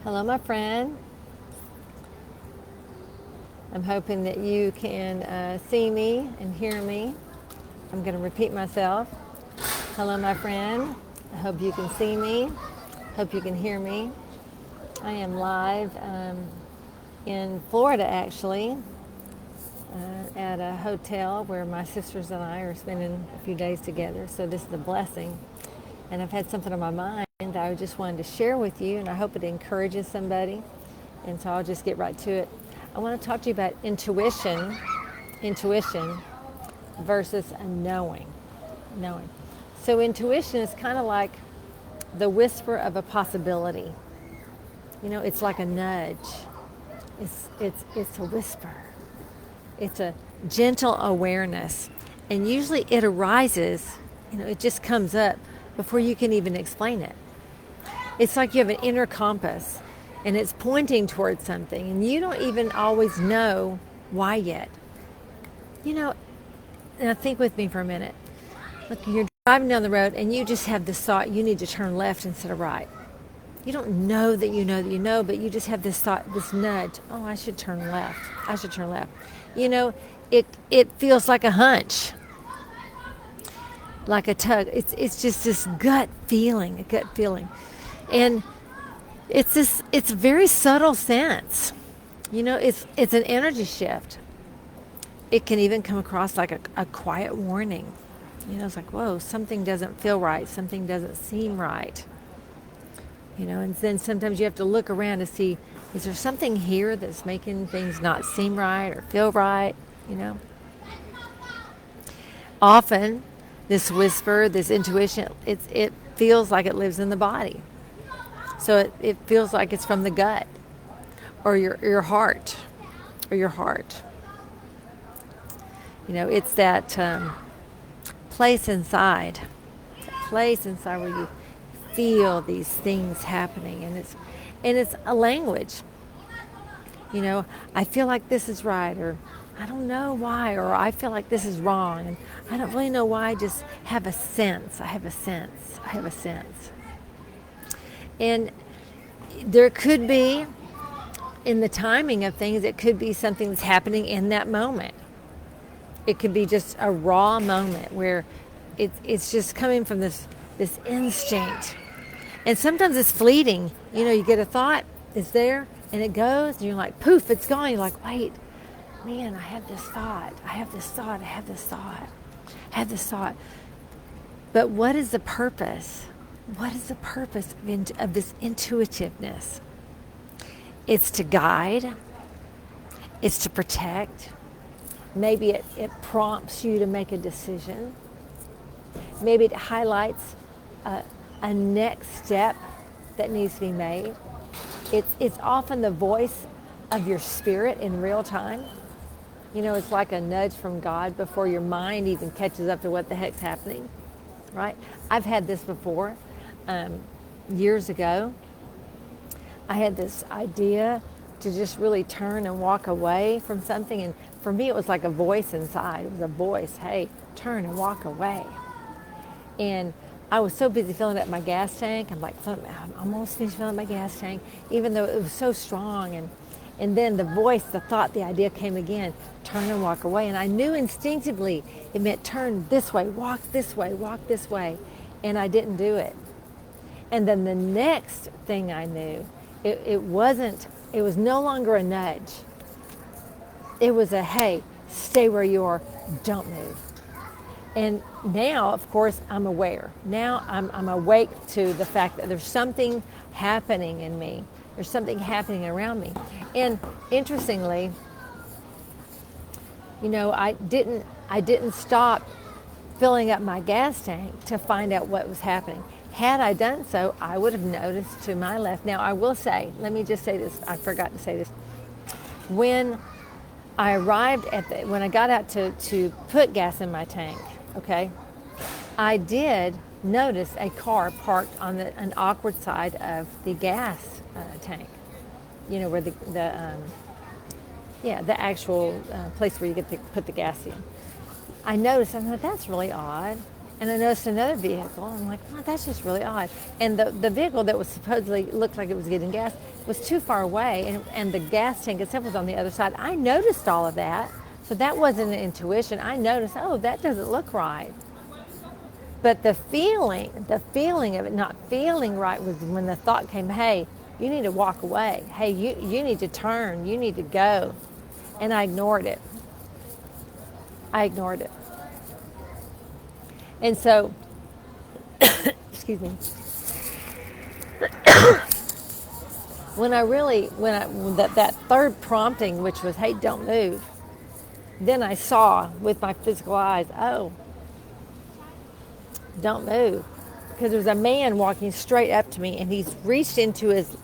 Hello, my friend. I'm hoping that you can see me and hear me. I'm going to repeat myself. Hello, my friend. I hope you can see me. Hope you can hear me. I am live in Florida, actually, at a hotel where my sisters and I are spending a few days together. So this is a blessing. And I've had something on my mind that I just wanted to share with you, and I hope it encourages somebody. And so I'll just get right to it. I want to talk to you about intuition versus a knowing. So intuition is kind of like the whisper of a possibility. You know, it's like a nudge. It's a whisper. It's a gentle awareness. And usually it arises, it just comes up before you can even explain it. It's like you have an inner compass and it's pointing towards something and you don't even always know why yet. Now think with me for a minute. Look, you're driving down the road and you just have this thought, you need to turn left instead of right. You don't know that you know, but you just have this thought, this nudge, oh, I should turn left. It feels like a hunch, like a tug. It's just this gut feeling. And it's a very subtle sense. It's an energy shift. It can even come across like a quiet warning. It's like, whoa, something doesn't feel right. Something doesn't seem right. And then sometimes you have to look around to see, is there something here that's making things not seem right or feel right? Often, this whisper, this intuition, it feels like it lives in the body. So it feels like it's from the gut or your heart. It's that place inside where you feel these things happening, and it's a language. I feel like this is right, or I don't know why, or I feel like this is wrong, and I don't really know why. I just have a sense. I have a sense. And there could be, in the timing of things, it could be something that's happening in that moment. It could be just a raw moment where it's just coming from this instinct. And sometimes it's fleeting. You get a thought, it's there, and it goes, and you're like, poof, it's gone. You're like, wait, man, I have this thought. But what is the purpose? What is the purpose of this intuitiveness? It's to guide. It's to protect. Maybe it prompts you to make a decision. Maybe it highlights a next step that needs to be made. It's often the voice of your spirit in real time. It's like a nudge from God before your mind even catches up to what the heck's happening, right? I've had this before. Years ago, I had this idea to just really turn and walk away from something. And for me, it was like a voice inside. It was a voice, hey, turn and walk away. And I was so busy filling up my gas tank. I'm like, I'm almost finished filling up my gas tank, even though it was so strong. And then the voice, the thought, the idea came again, turn and walk away. And I knew instinctively it meant turn this way, walk this way. And I didn't do it. And then the next thing I knew, it was no longer a nudge. It was a, hey, stay where you are, don't move. And now, of course, I'm aware. Now I'm awake to the fact that there's something happening in me. There's something happening around me. And interestingly, I didn't stop filling up my gas tank to find out what was happening. Had I done so, I would have noticed to my left. Now, I will say, let me just say this. I forgot to say this. When I arrived when I got out to put gas in my tank, okay, I did notice a car parked on an awkward side of the gas tank. Where the actual place where you get to put the gas in. I noticed, I thought, that's really odd. And I noticed another vehicle. I'm like, oh, that's just really odd. And the vehicle that was supposedly looked like it was getting gas was too far away, and the gas tank itself was on the other side. I noticed all of that. So that wasn't an intuition. I noticed, oh, that doesn't look right. But the feeling of it not feeling right was when the thought came, hey, you need to walk away. Hey, you need to turn. You need to go. And I ignored it. And so, excuse me. When that third prompting, which was, hey, don't move, then I saw with my physical eyes, oh, don't move. Because there was a man walking straight up to me, and he's reached into his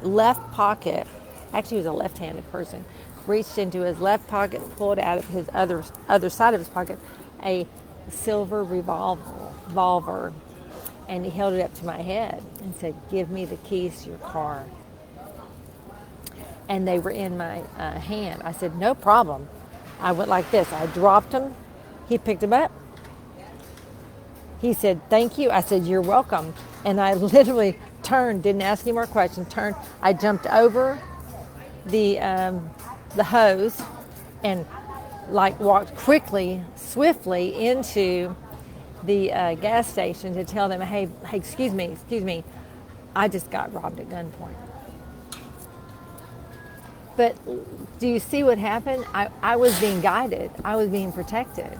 left pocket. Actually, he was a left-handed person. Reached into his left pocket, pulled out of his other side of his pocket a silver revolver, and he held it up to my head and said, give me the keys to your car. And they were in my hand. I said, no problem. I went like this. I dropped them. He picked them up. He said, thank you. I said, you're welcome. And I literally turned, didn't ask any more questions, turned. I jumped over the hose and walked quickly, swiftly into the gas station to tell them, hey, excuse me, I just got robbed at gunpoint. But do you see what happened? I was being guided. I was being protected.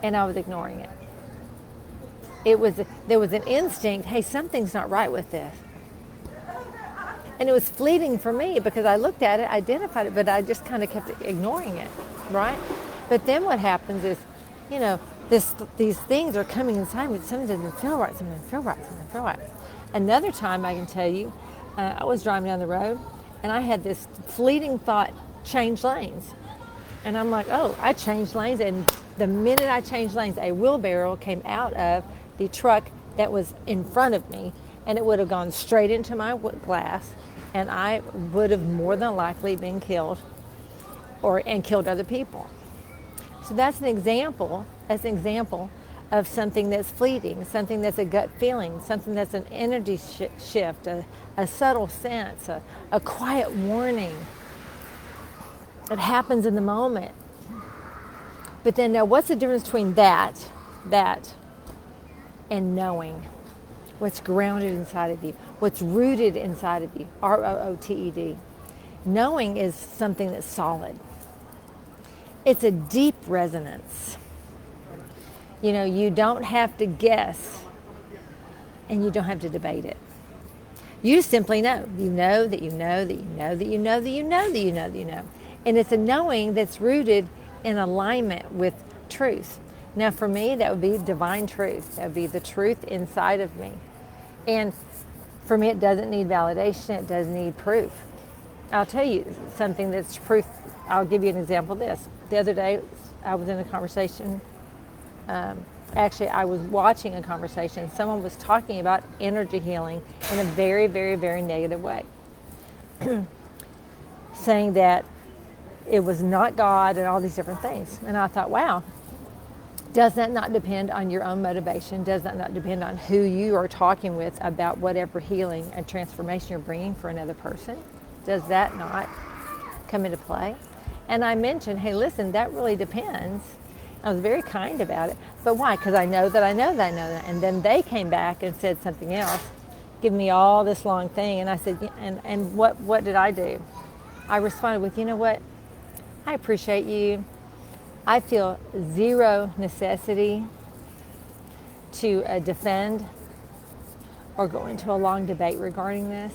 And I was ignoring it. There was an instinct, hey, something's not right with this. And it was fleeting for me because I looked at it, identified it, but I just kind of kept ignoring it, right? But then what happens is, these things are coming inside me. Something doesn't feel right, something doesn't feel right. Another time I can tell you, I was driving down the road, and I had this fleeting thought, change lanes. And I'm like, oh, I changed lanes. And the minute I changed lanes, a wheelbarrow came out of the truck that was in front of me, and it would have gone straight into my glass, and I would have more than likely been killed and killed other people. So that's an example of something that's fleeting, something that's a gut feeling, something that's an energy shift, a subtle sense, a quiet warning. It happens in the moment. But then now what's the difference between that and knowing? What's grounded inside of you, what's rooted inside of you, R-O-O-T-E-D. Knowing is something that's solid. It's a deep resonance. You don't have to guess, and you don't have to debate it. You simply know. You know that you know that you know that you know that you know that you know that you know. And it's a knowing that's rooted in alignment with truth. Now, for me, that would be divine truth. That would be the truth inside of me. And for me, it doesn't need validation. It doesn't need proof. I'll tell you something that's proof. I'll give you an example of this. The other day, I was in a conversation. Actually, I was watching a conversation. Someone was talking about energy healing in a very, very, very negative way. Saying that it was not God and all these different things. And I thought, wow, does that not depend on your own motivation? Does that not depend on who you are talking with about whatever healing and transformation you're bringing for another person? Does that not come into play? And I mentioned, hey, listen, that really depends. I was very kind about it. But why? Because I know that I know that I know that. And then they came back and said something else, give me all this long thing. And I said, and what did I do? I responded with, you know what? I appreciate you. I feel zero necessity to defend or go into a long debate regarding this.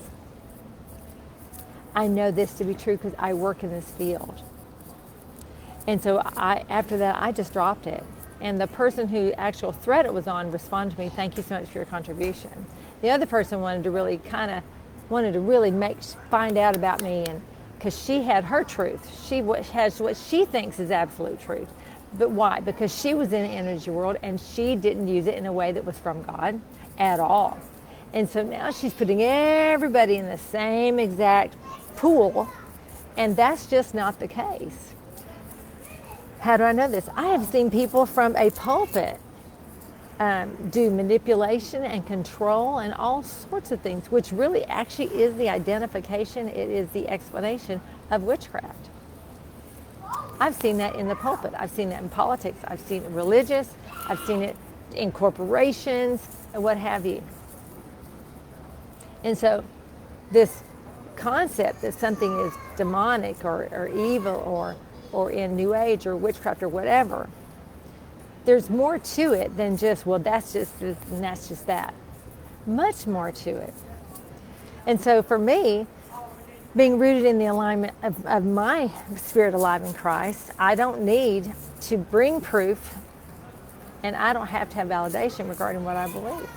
I know this to be true because I work in this field. And so after that, I just dropped it. And the person who actual thread it was on responded to me, thank you so much for your contribution. The other person wanted to really find out about me, and because she had her truth. She has what she thinks is absolute truth. But why? Because she was in the energy world and she didn't use it in a way that was from God at all. And so now she's putting everybody in the same exact pool, and that's just not the case. How do I know this? I have seen people from a pulpit do manipulation and control and all sorts of things, which really actually is the identification, it is the explanation of witchcraft. I've seen that in the pulpit. I've seen that in politics. I've seen it religious. I've seen it in corporations and what have you. And so this concept that something is demonic or evil or in New Age or witchcraft or whatever, there's more to it than just, well, that's just this and that's just that. Much more to it. And so for me, being rooted in the alignment of my spirit alive in Christ, I don't need to bring proof, and I don't have to have validation regarding what I believe,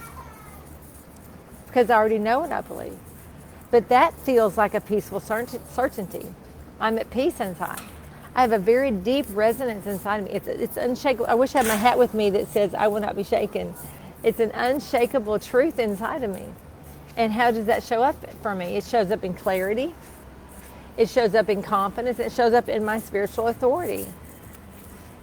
because I already know what I believe. But that feels like a peaceful certainty. I'm at peace inside. I have a very deep resonance inside of me. It's unshakable. I wish I had my hat with me that says, I will not be shaken. It's an unshakable truth inside of me. And how does that show up for me? It shows up in clarity. It shows up in confidence. It shows up in my spiritual authority.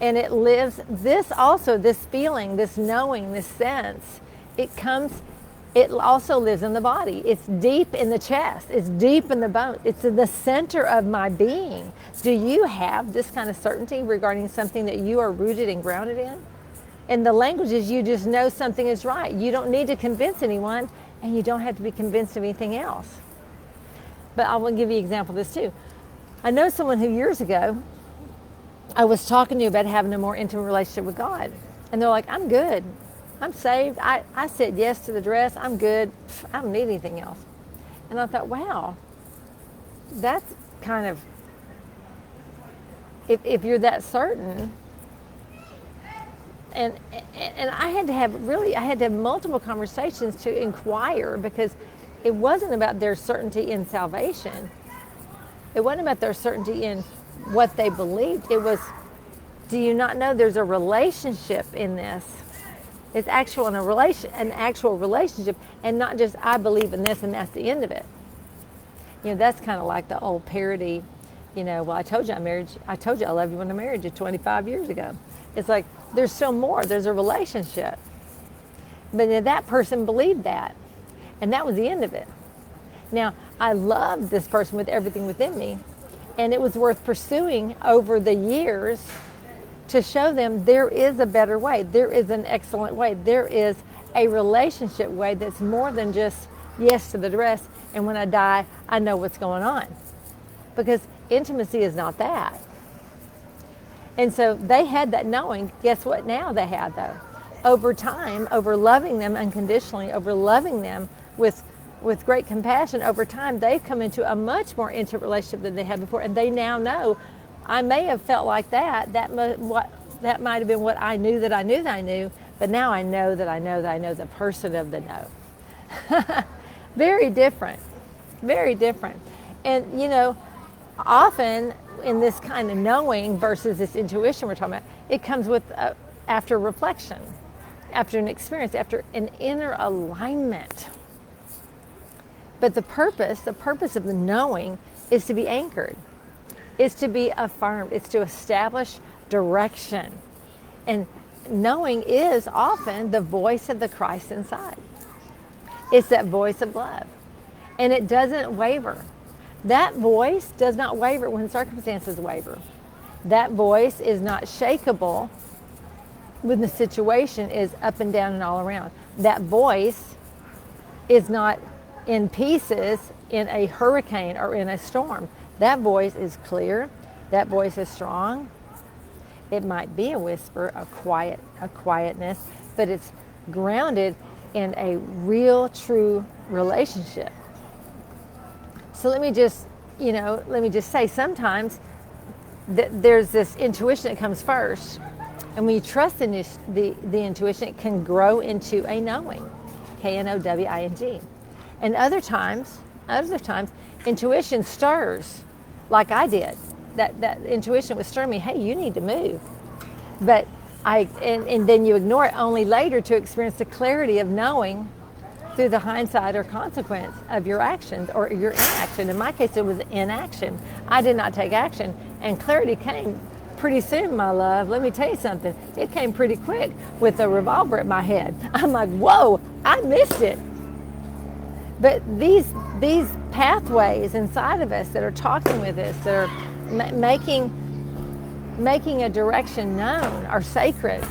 And it lives, this also, this feeling, this knowing, this sense, it also lives in the body. It's deep in the chest. It's deep in the bone. It's in the center of my being. Do you have this kind of certainty regarding something that you are rooted and grounded in? And the language is you just know something is right. You don't need to convince anyone, and you don't have to be convinced of anything else. But I will give you an example of this too. I know someone who years ago, I was talking to about having a more intimate relationship with God. And they're like, I'm good. I'm saved. I said yes to the dress. I'm good. I don't need anything else. And I thought, wow, that's kind of, if you're that certain. And I had to have multiple conversations to inquire, because it wasn't about their certainty in salvation. It wasn't about their certainty in what they believed. It was, do you not know there's a relationship in this? It's an actual relationship, and not just I believe in this and that's the end of it. You know, that's kind of like the old parody, well, I told you I love you when I married you 25 years ago. It's like, there's still more. There's a relationship. But that person believed that, and that was the end of it. Now, I loved this person with everything within me, and it was worth pursuing over the years to show them there is a better way. There is an excellent way. There is a relationship way that's more than just yes to the dress, and when I die, I know what's going on. Because intimacy is not that. And so they had that knowing. Guess what now they had, though? Over time, over loving them unconditionally, over loving them with great compassion, over time, they've come into a much more intimate relationship than they had before. And they now know, I may have felt like that might have been what I knew that I knew that I knew, but now I know that I know that I know the person of the know. Very different. Very different. And, often in this kind of knowing versus this intuition we're talking about, it comes with after reflection, after an experience, after an inner alignment. But the purpose of the knowing is to be anchored. It's to be affirmed. It's to establish direction. And knowing is often the voice of the Christ inside. It's that voice of love. And it doesn't waver. That voice does not waver when circumstances waver. That voice is not shakeable when the situation is up and down and all around. That voice is not in pieces in a hurricane or in a storm. That voice is clear. That voice is strong. It might be a whisper, a quietness, but it's grounded in a real, true relationship. So let me just say, sometimes there's this intuition that comes first, and when you trust in the intuition, it can grow into a knowing, Knowing. And other times, intuition stirs, like I did. That intuition was stirring me. Hey, you need to move. But and then you ignore it, only later to experience the clarity of knowing through the hindsight or consequence of your actions or your inaction. In my case, it was inaction. I did not take action, and clarity came pretty soon, my love, let me tell you something. It came pretty quick with a revolver at my head. I'm like, whoa, I missed it. But these pathways inside of us that are talking with us, that are making a direction known, are sacred.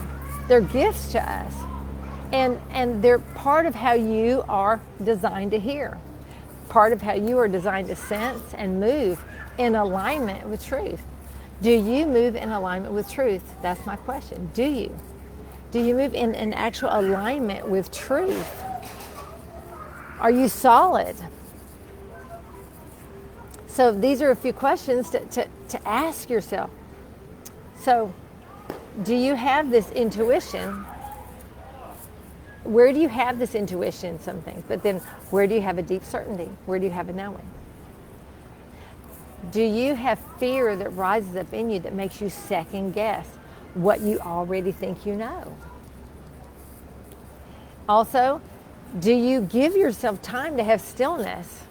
They're gifts to us. And they're part of how you are designed to hear, part of how you are designed to sense and move in alignment with truth. Do you move in alignment with truth? That's my question. Do you? Do you move in an actual alignment with truth? Are you solid? So these are a few questions to ask yourself. So do you have this intuition? Where do you have this intuition in some things? But then where do you have a deep certainty? Where do you have a knowing? Do you have fear that rises up in you that makes you second guess what you already think you know? Also, do you give yourself time to have stillness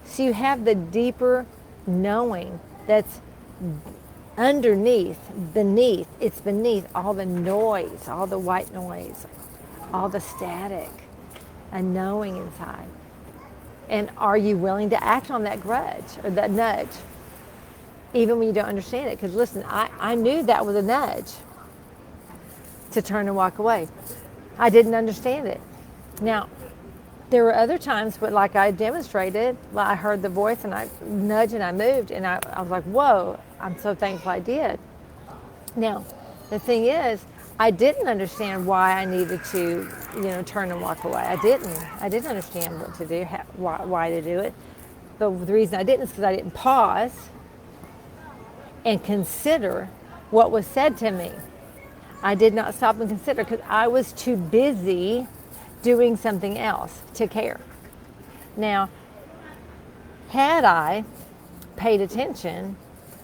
so you have the deeper knowing that's beneath all the noise, all the white noise, all the static, a knowing inside? And are you willing to act on that grudge or that nudge, even when you don't understand it? Because listen, I knew that was a nudge to turn and walk away. I didn't understand it. Now, there were other times, but like I demonstrated, I heard the voice and I nudged and I moved, and I was like, whoa, I'm so thankful I did. Now, the thing is, I didn't understand why I needed to, turn and walk away. I didn't understand what to do, why to do it. But the reason I didn't is because I didn't pause and consider what was said to me. I did not stop and consider because I was too busy doing something else to care. Now, had I paid attention,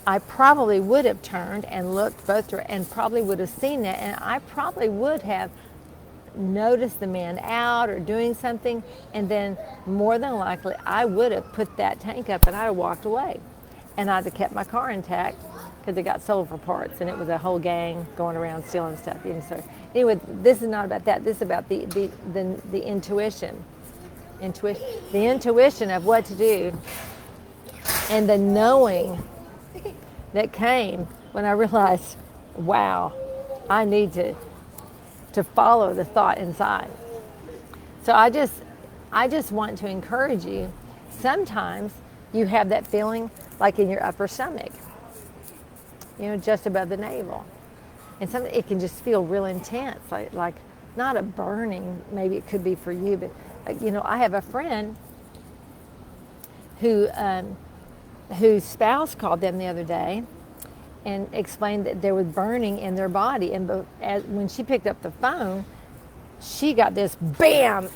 I probably would have turned and looked both directions and probably would have seen it, and I probably would have noticed the man out or doing something, and then more than likely I would have put that tank up and I'd have walked away, and I'd have kept my car intact because it got sold for parts, and it was a whole gang going around stealing stuff. So anyway, this is not about that. This is about the intuition, the intuition of what to do, and the knowing that came when I realized, wow, I need to follow the thought inside. So I just want to encourage you. Sometimes you have that feeling like in your upper stomach, just above the navel. And sometimes it can just feel real intense, like not a burning, maybe it could be for you, but I have a friend whose spouse called them the other day and explained that there was burning in their body. And when she picked up the phone, she got this bam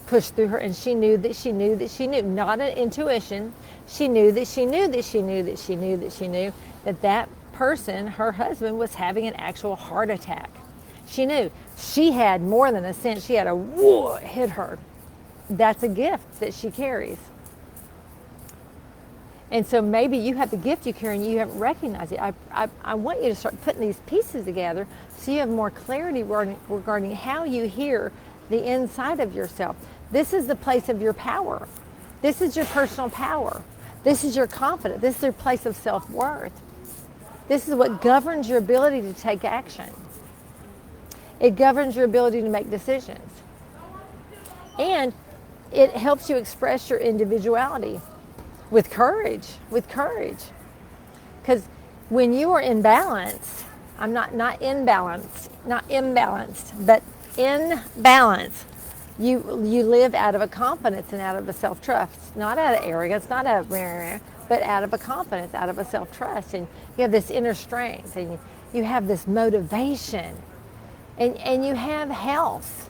pushed through her, and she knew that she knew that she knew, not an intuition. She knew that she knew that she knew that she knew that she knew that person, her husband, was having an actual heart attack. She knew. She had more than a sense. She had a whoa hit her. That's a gift that she carries. And so maybe you have the gift you carry and you haven't recognized it. I want you to start putting these pieces together so you have more clarity regarding how you hear the inside of yourself. This is the place of your power. This is your personal power. This is your confidence. This is your place of self-worth. This is what governs your ability to take action. It governs your ability to make decisions. And it helps you express your individuality. With courage. Because when you are in balance, I'm not imbalanced, but in balance, you live out of a confidence and out of a self-trust, not out of arrogance, not out of, but out of a confidence, out of a self-trust. And you have this inner strength, and you have this motivation, and you have health.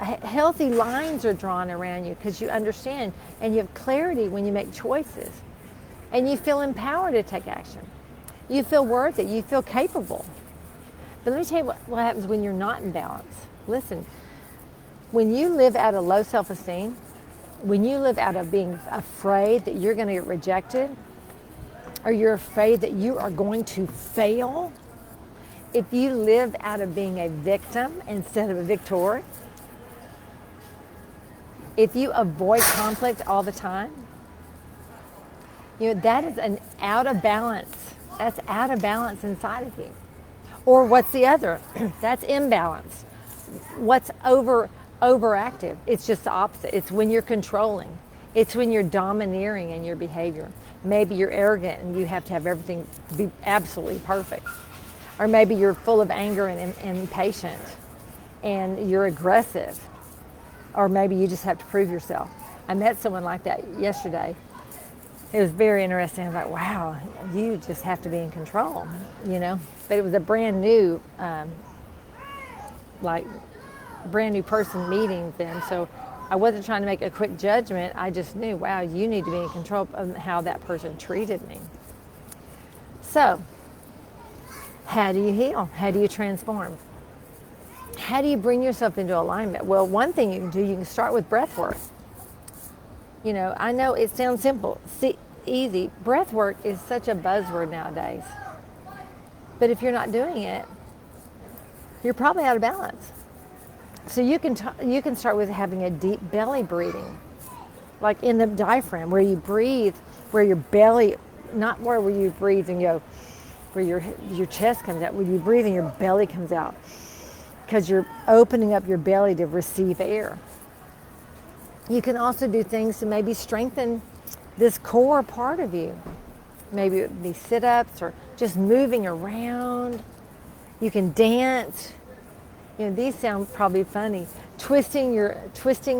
Healthy lines are drawn around you because you understand, and you have clarity when you make choices, and you feel empowered to take action. You feel worthy. You feel capable. But let me tell you what happens when you're not in balance. Listen, when you live out of low self-esteem, when you live out of being afraid that you're going to get rejected, or you're afraid that you are going to fail, if you live out of being a victim instead of a victor, if you avoid conflict all the time, that is an out of balance. That's out of balance inside of you. Or what's the other? That's imbalance. What's overactive? It's just the opposite. It's when you're controlling. It's when you're domineering in your behavior. Maybe you're arrogant and you have to have everything be absolutely perfect. Or maybe you're full of anger and impatient and you're aggressive. Or maybe you just have to prove yourself. I met someone like that yesterday. It was very interesting. I was like, wow, you just have to be in control, But it was a brand new person meeting them. So I wasn't trying to make a quick judgment. I just knew, wow, you need to be in control of how that person treated me. So, how do you heal? How do you transform? How do you bring yourself into alignment? Well, one thing you can do, you can start with breath work. I know it sounds simple, easy. Breath work is such a buzzword nowadays. But if you're not doing it, you're probably out of balance. So you can start with having a deep belly breathing, like in the diaphragm, where you breathe, where your belly, not where you breathe and go, where your chest comes out, where you breathe and your belly comes out, because you're opening up your belly to receive air. You can also do things to maybe strengthen this core part of you. Maybe it would be sit-ups or just moving around. You can dance. These sound probably funny. Twisting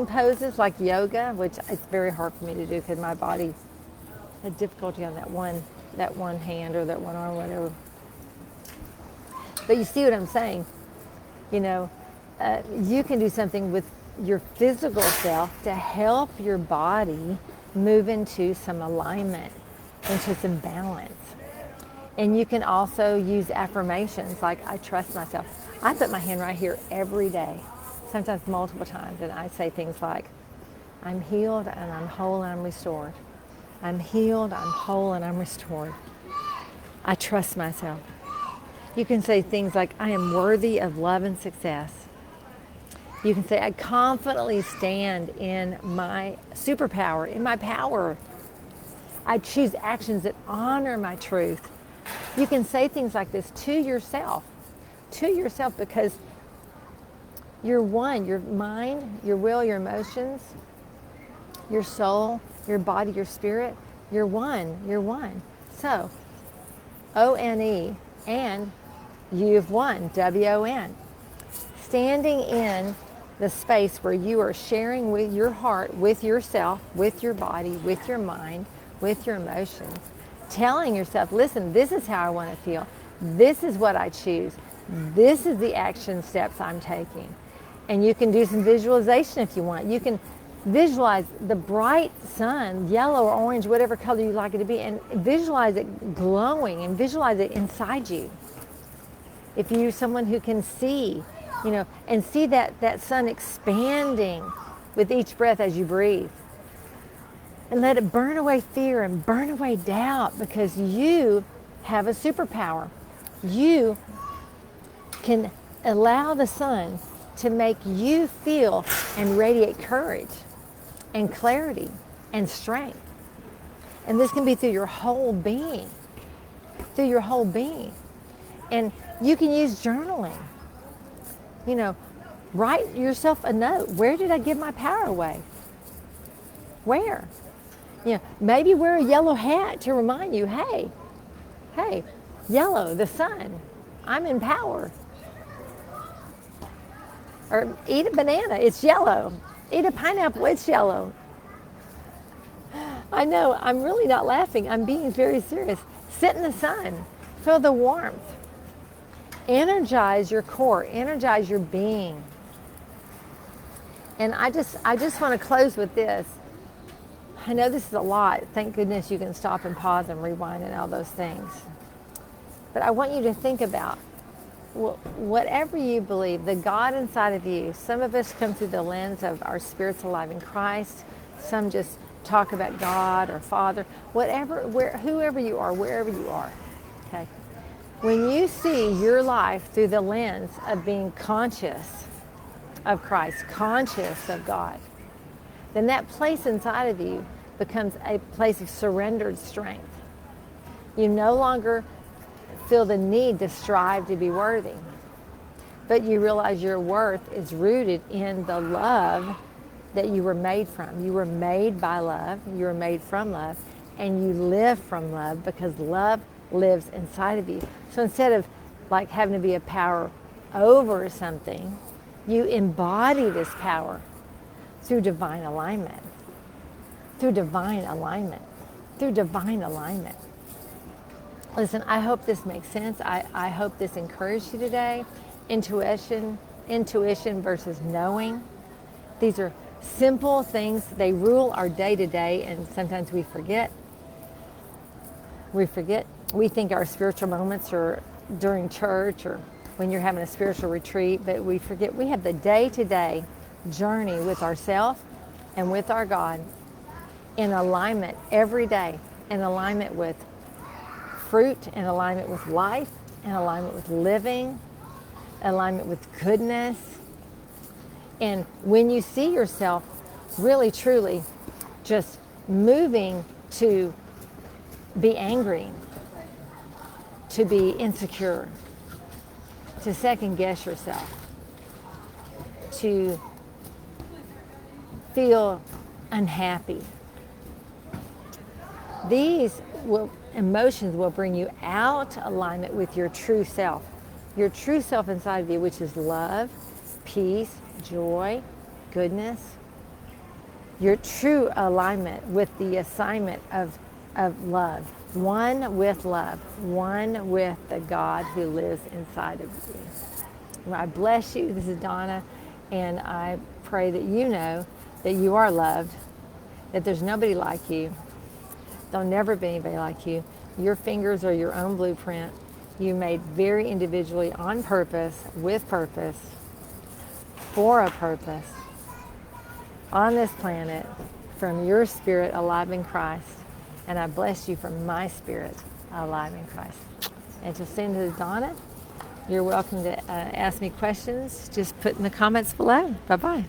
poses like yoga, which it's very hard for me to do because my body had difficulty on that one hand or that one arm, whatever. But you see what I'm saying? You can do something with your physical self to help your body move into some alignment, into some balance. And you can also use affirmations like, I trust myself. I put my hand right here every day, sometimes multiple times, and I say things like, I'm healed and I'm whole and I'm restored. I'm healed, I'm whole, and I'm restored. I trust myself. You can say things like, I am worthy of love and success. You can say, I confidently stand in my superpower, in my power. I choose actions that honor my truth. You can say things like this to yourself, because you're one. Your mind, your will, your emotions, your soul, your body, your spirit, you're one. So, O-N-E, and you've won, W-O-N. Standing in the space where you are sharing with your heart, with yourself, with your body, with your mind, with your emotions, telling yourself, listen, this is how I want to feel. This is what I choose. This is the action steps I'm taking. And you can do some visualization if you want. You can visualize the bright sun, yellow or orange, whatever color you like it to be, and visualize it glowing and visualize it inside you. If you're someone who can see, and see that sun expanding with each breath as you breathe. And let it burn away fear and burn away doubt, because you have a superpower. You can allow the sun to make you feel and radiate courage and clarity and strength. And this can be through your whole being. And you can use journaling. Write yourself a note. Where did I give my power away? Where? Maybe wear a yellow hat to remind you, hey, yellow, the sun, I'm in power. Or eat a banana, it's yellow. Eat a pineapple, it's yellow. I know, I'm really not laughing. I'm being very serious. Sit in the sun. Feel the warmth. Energize your core. Energize your being. And I just want to close with this. I know this is a lot. Thank goodness you can stop and pause and rewind and all those things. But I want you to think about whatever you believe, the God inside of you. Some of us come through the lens of our spirits alive in Christ. Some just talk about God or Father, whatever, whoever you are, wherever you are, okay? When you see your life through the lens of being conscious of Christ, conscious of God, then that place inside of you becomes a place of surrendered strength. You no longer feel the need to strive to be worthy, but you realize your worth is rooted in the love that you were made from. You were made by love, you were made from love, and you live from love because love lives inside of you. So instead of like having to be a power over something, you embody this power through divine alignment. Through divine alignment. Through divine alignment. Listen, I hope this makes sense. I hope this encouraged you today. Intuition versus knowing. These are simple things. They rule our day to day, and sometimes we forget. We think our spiritual moments are during church or when you're having a spiritual retreat, but we forget we have the day-to-day journey with ourselves and with our God in alignment every day, in alignment with fruit, in alignment with life, in alignment with living, alignment with goodness. And when you see yourself really, truly just moving to be angry, to be insecure, to second guess yourself, to feel unhappy, these emotions will bring you out of alignment with your true self inside of you, which is love, peace, joy, goodness. Your true alignment with the assignment of love, one with love, one with the God who lives inside of you. Well, I bless you. This is Donna, and I pray that you know that you are loved, that there's nobody like you. There'll never be anybody like you. Your fingers are your own blueprint. You made very individually, on purpose, with purpose, for a purpose, on this planet, from your spirit alive in Christ. And I bless you from my spirit alive in Christ. And to send to Donna, you're welcome to ask me questions. Just put in the comments below. Bye-bye.